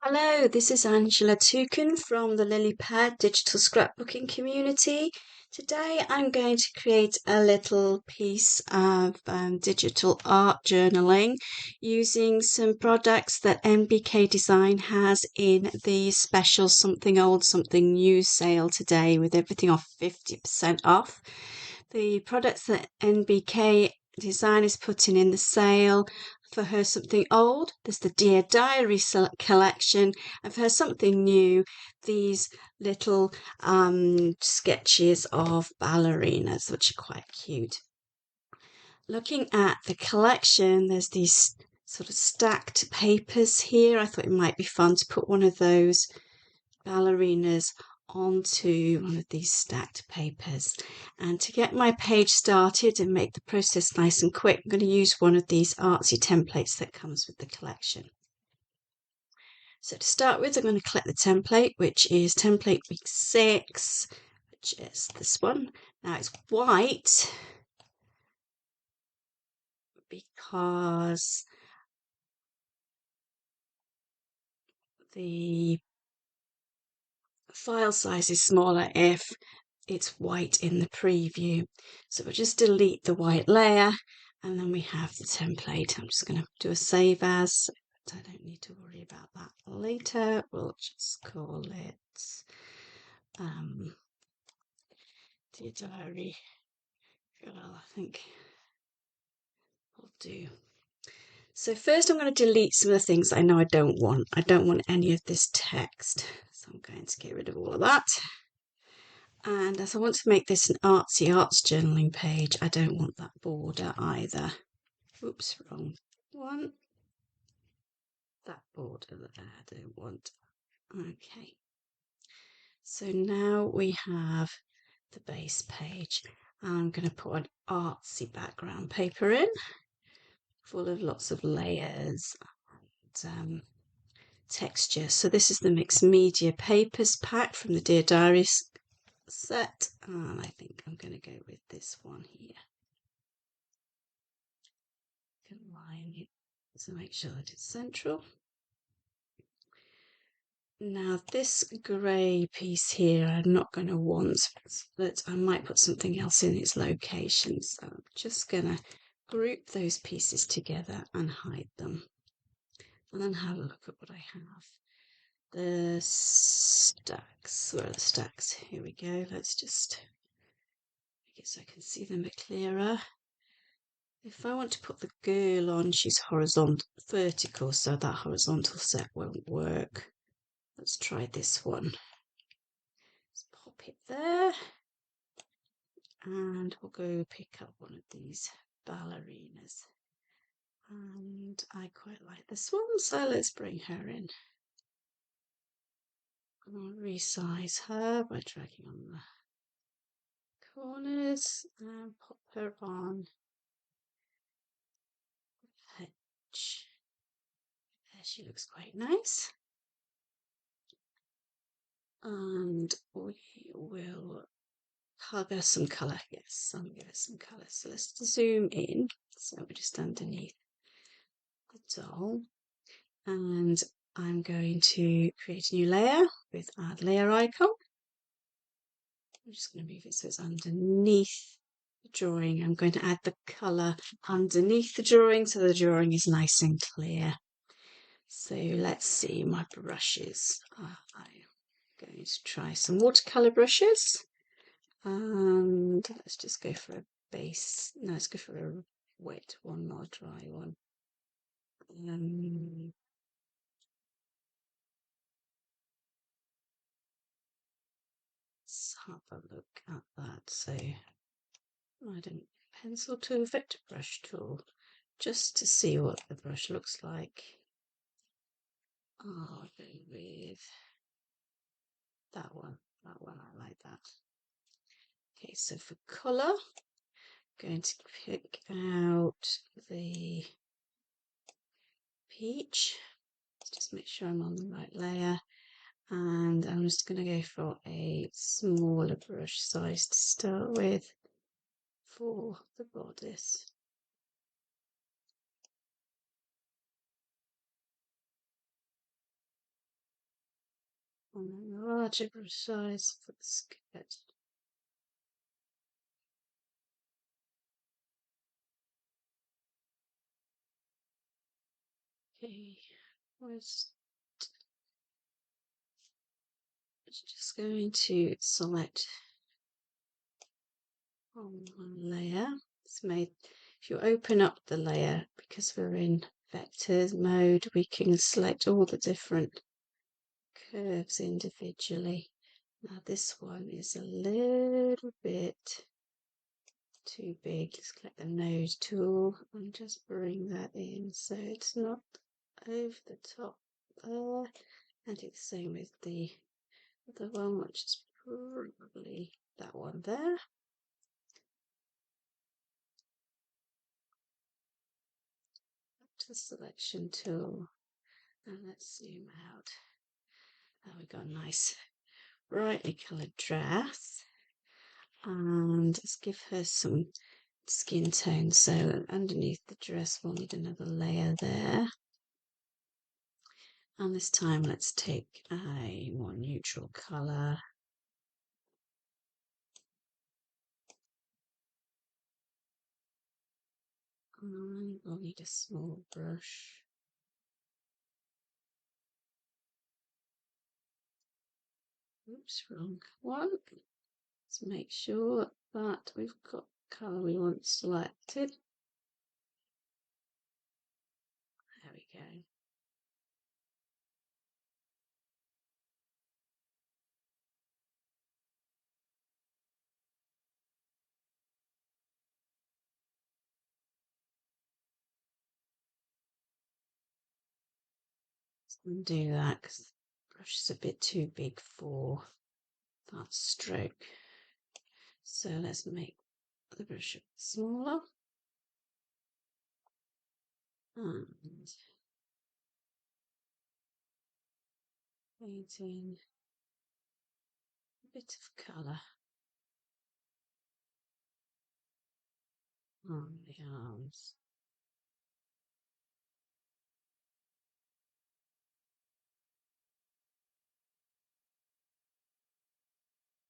Hello, this is Angela Tukun from the LilyPad digital scrapbooking community. Today I'm going to create a little piece of digital art journaling using some products that NBK Design has in the special something old something new sale today with everything off 50% off. The products that NBK Design is putting in the sale for her something old, there's the Dear Diary collection, and for her something new, these little sketches of ballerinas, which are quite cute. Looking at the collection, there's these sort of stacked papers here. I thought it might be fun to put one of those ballerinas onto one of these stacked papers. And to get my page started and make the process nice and quick, I'm going to use one of these artsy templates that comes with the collection. So to start with, I'm going to collect the template, which is template week 6, which is this one. Now it's white because the file size is smaller if it's white in the preview. So we'll just delete the white layer and then we have the template. I'm just going to do a save as, but I don't need to worry about that later. We'll just call it Dear Diary. Well, I think will do. So first I'm going to delete some of the things I know I don't want. I don't want any of this text. So I'm going to get rid of all of that. And as I want to make this an artsy arts journaling page, I don't want that border either. Oops, wrong one. That border there, I don't want. Okay. So now we have the base page. I'm going to put an artsy background paper in, full of lots of layers and texture. So this is the mixed media papers pack from the Dear Diaries set, and I think I'm going to go with this one here. Line it to make sure that it's central. Now this grey piece here I'm not going to want, but I might put something else in its location, so I'm just going to group those pieces together and hide them, and then have a look at what I have. The stacks, where are the stacks? Here we go. Let's just make it so I can see them a bit clearer. If I want to put the girl on, she's horizontal, vertical, so that horizontal set won't work. Let's try this one. Let's pop it there, and we'll go pick up one of these ballerinas. And I quite like this one, so let's bring her in. I'll resize her by dragging on the corners and pop her on the edge. There, she looks quite nice. And we will give her some colour. Yes, I'll give her some colour. So let's zoom in. So we're just underneath the doll. And I'm going to create a new layer with add layer icon. I'm just going to move it so it's underneath the drawing. I'm going to add the colour underneath the drawing so the drawing is nice and clear. So let's see my brushes. I'm going to try some watercolour brushes. And let's just go for a base. No, let's go for a wet one, not a dry one. Let's have a look at that. So I don't pencil tool, vector brush tool, just to see what the brush looks like. I'll go with that one. That one, I like that. Okay, so for colour, I'm going to pick out the peach. Let's just make sure I'm on the right layer. And I'm just going to go for a smaller brush size to start with for the bodice. and then a larger brush size for the skirt. Okay, just going to select on one layer. It's made, if you open up the layer, because we're in vectors mode, we can select all the different curves individually. Now this one is a little bit too big. Let's click the nose tool and just bring that in so it's not over the top there. And do the same with the other one, which is probably that one there. Back to the selection tool and let's zoom out. Now we've got a nice brightly coloured dress, and let's give her some skin tone. So underneath the dress we'll need another layer there. And this time let's take a more neutral colour. And we'll need a small brush. Oops, wrong one. Let's make sure that we've got the colour we want selected. There we go. Undo that because the brush is a bit too big for that stroke. So let's make the brush a bit smaller. And painting a bit of colour on the arms.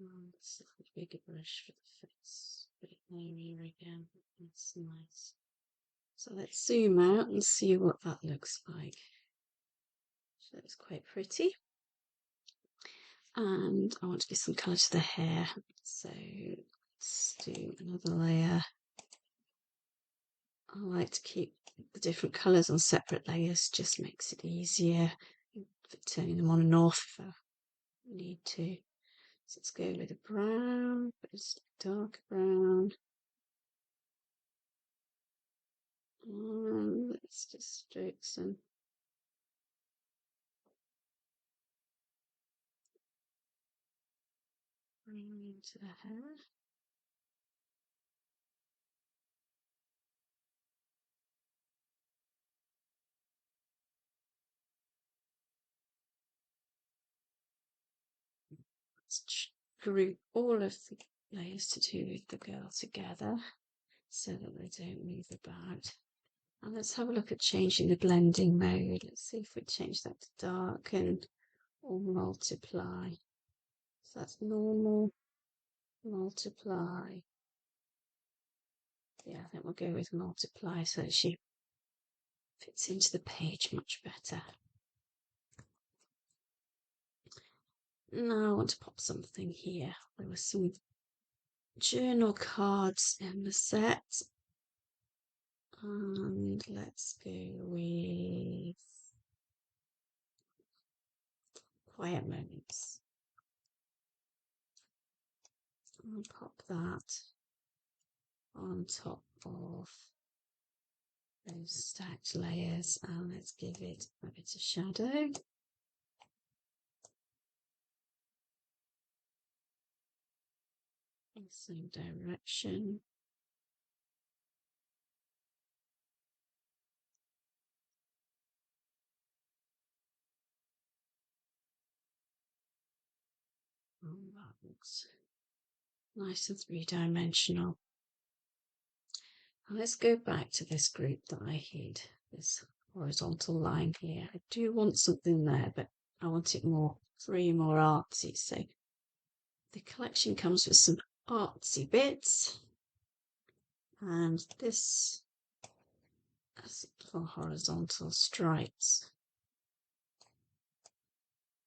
And a slightly bigger brush for the face, bit area again. That's nice. So let's zoom out and see what that looks like. So it's quite pretty. And I want to give some colour to the hair. So let's do another layer. I like to keep the different colours on separate layers, just makes it easier for turning them on and off if I need to. So let's go with a brown, but it's dark brown. And let's just stroke some brown into the hair. Let's group all of the layers to do with the girl together so that they don't move about. And let's have a look at changing the blending mode. Let's see if we change that to darken or multiply. So that's normal, multiply. Yeah, I think we'll go with multiply so that she fits into the page much better. Now I want to pop something here. There were some journal cards in the set. And let's go with quiet moments. I'll pop that on top of those stacked layers and let's give it a bit of shadow. In the same direction. Oh, that looks nice and three-dimensional. Let's go back to this group that I hid, this horizontal line here. I do want something there, but I want it more 3 more artsy. So the collection comes with some artsy bits, and this has little horizontal stripes.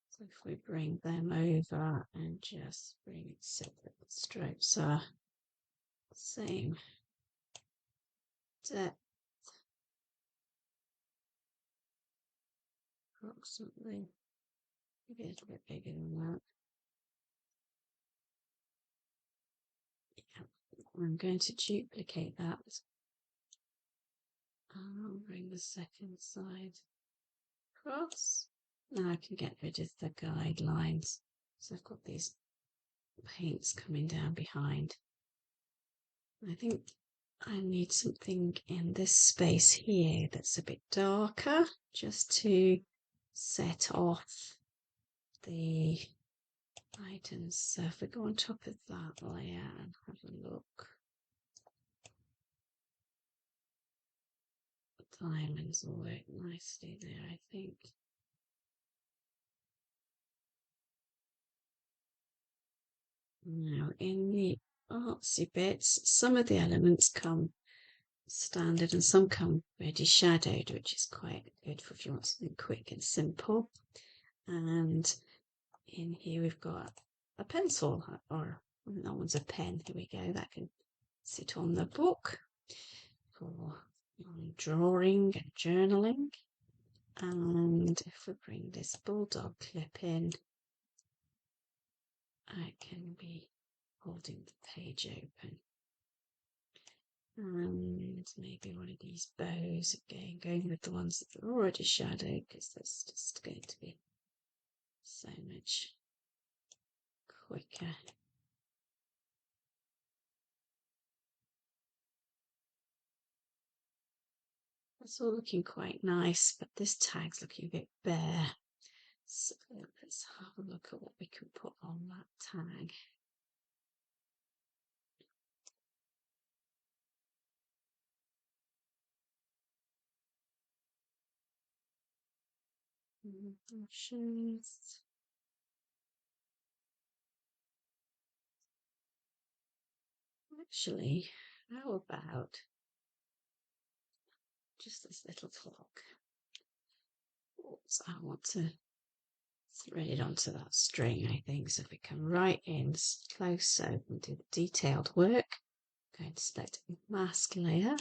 So if we bring them over and just bring it so that the stripes are same depth, approximately, maybe a little bit bigger than that. Yeah, I'm going to duplicate that. I'll bring the second side across. Now I can get rid of the guidelines. So I've got these paints coming down behind. I think I need something in this space here that's a bit darker, just to set off the items. So if we go on top of that layer and have a look, the diamonds will work nicely there, I think. Now in the artsy bits, some of the elements come standard and some come ready shadowed, which is quite good for if you want something quick and simple. And in here we've got a pencil, or that one's a pen. Here we go. That can sit on the book for drawing and journaling. And if we bring this bulldog clip in, I can be holding the page open. And maybe one of these bows again, going with the ones that are already shadowed, because that's just going to be so much quicker. That's all looking quite nice, but this tag's looking a bit bare. So let's have a look at what we can put on that tag. Brushes. Actually, how about just this little clock? Oops, I want to thread it onto that string, I think. So if we come right in close so and do the detailed work, I'm going to select mask layer.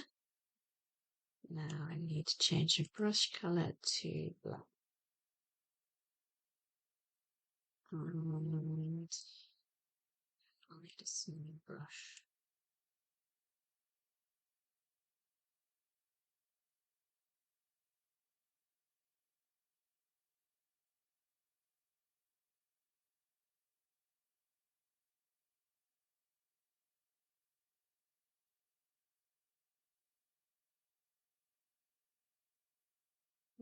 Now I need to change the brush color to black. And I'll need a small brush.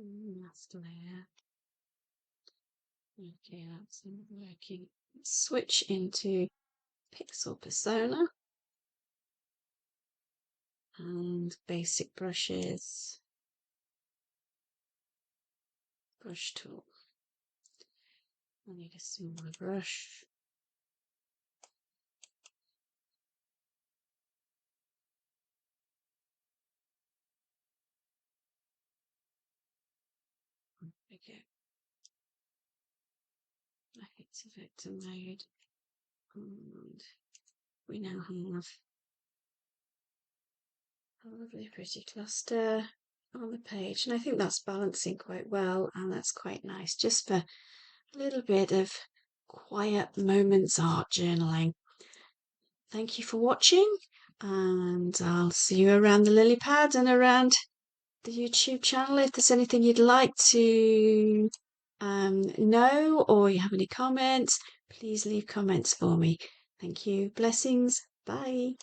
Mask layer. Okay, that's working. Switch into pixel persona and basic brushes, brush tool. I need a smaller brush. Okay. Back into vector mode. And we now have a lovely pretty cluster on the page, and I think that's balancing quite well, and that's quite nice just for a little bit of quiet moments art journaling. Thank you for watching, and I'll see you around the LilyPad and around the YouTube channel. If there's anything you'd like to know, or you have any comments, please leave comments for me. Thank you. Blessings. Bye.